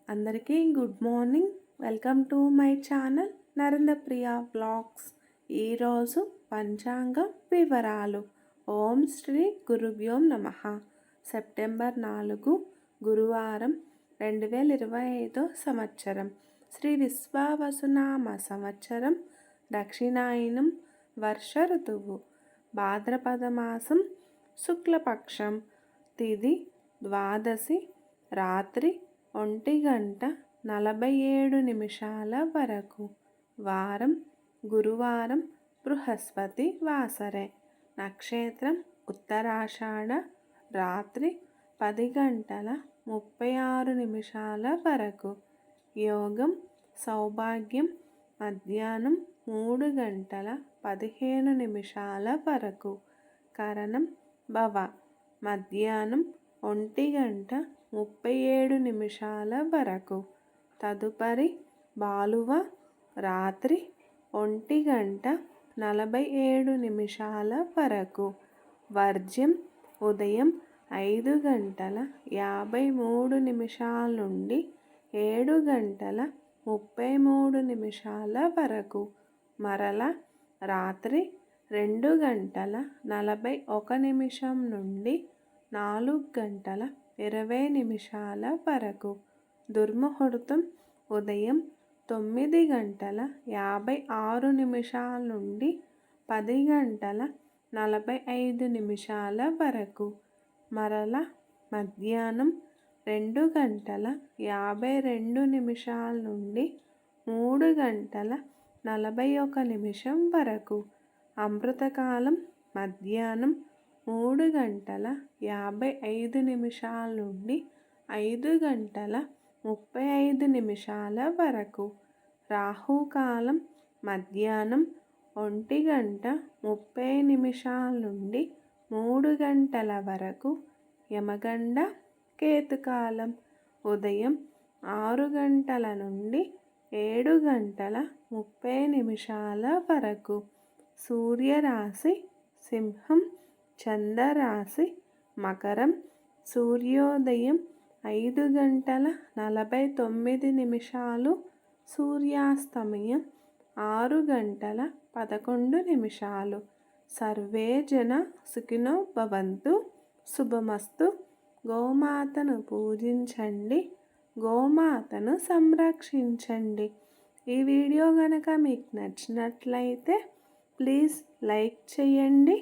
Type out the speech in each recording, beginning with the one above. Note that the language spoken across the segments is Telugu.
అందరికీ good morning. Welcome to my channel Narendrapriya blogs. ఈరోజు పంచాంగ వివరాలు. ఓం శ్రీ గురుభ్యో నమః. సెప్టెంబర్ 4 గురువారం 2025 సంవత్సరం. శ్రీ విశ్వావసునామ సంవత్సరం. దక్షిణాయనం. వర్ష ఋతువు. భాద్రపద మాసం. శుక్లపక్షం. తిథి ద్వాదశి. రాత్రి 1:47 వరకు. వారం గురువారం. బృహస్పతి వాసరే. నక్షత్రం ఉత్తరాషాఢ. రాత్రి 10:36 వరకు. యోగం సౌభాగ్యం మధ్యాహ్నం 3:15 వరకు. కరణం భవ మధ్యాహ్నం 1:37 వరకు. తదుపరి బాలువ రాత్రి 1:47 వరకు. వర్జ్యం ఉదయం 5:53 నుండి 7:33 వరకు. మరల రాత్రి 2:41 నుండి 4:20 వరకు. దుర్ముహూర్తం ఉదయం 9:56 నుండి 10:45 వరకు. మరల మధ్యాహ్నం 2:52 నుండి 3:41 వరకు. అమృతకాలం మధ్యాహ్నం 3:55 నుండి 5:35 వరకు. రాహుకాలం మధ్యాహ్నం 1:30 నుండి 3 వరకు. యమగండ కేతుకాలం ఉదయం 6 నుండి 7:30 వరకు. సూర్యరాశి సింహం. చంద్రరాశి మకరం. సూర్యోదయం 5:49. సూర్యాస్తమయం 6:11. సర్వే జన సుఖినో భవంతు. శుభమస్తు. గోమాతను పూజించండి, గోమాతను సంరక్షించండి. ఈ వీడియో కనుక మీకు నచ్చినట్లయితే ప్లీజ్ లైక్ చేయండి,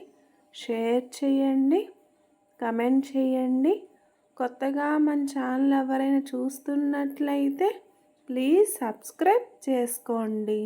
షేర్ చేయండి, కమెంట్ చేయండి. కొత్తగా మన ఛానల్ ఎవరైనా చూస్తున్నట్లయితే ప్లీజ్ సబ్స్క్రైబ్ చేసుకోండి.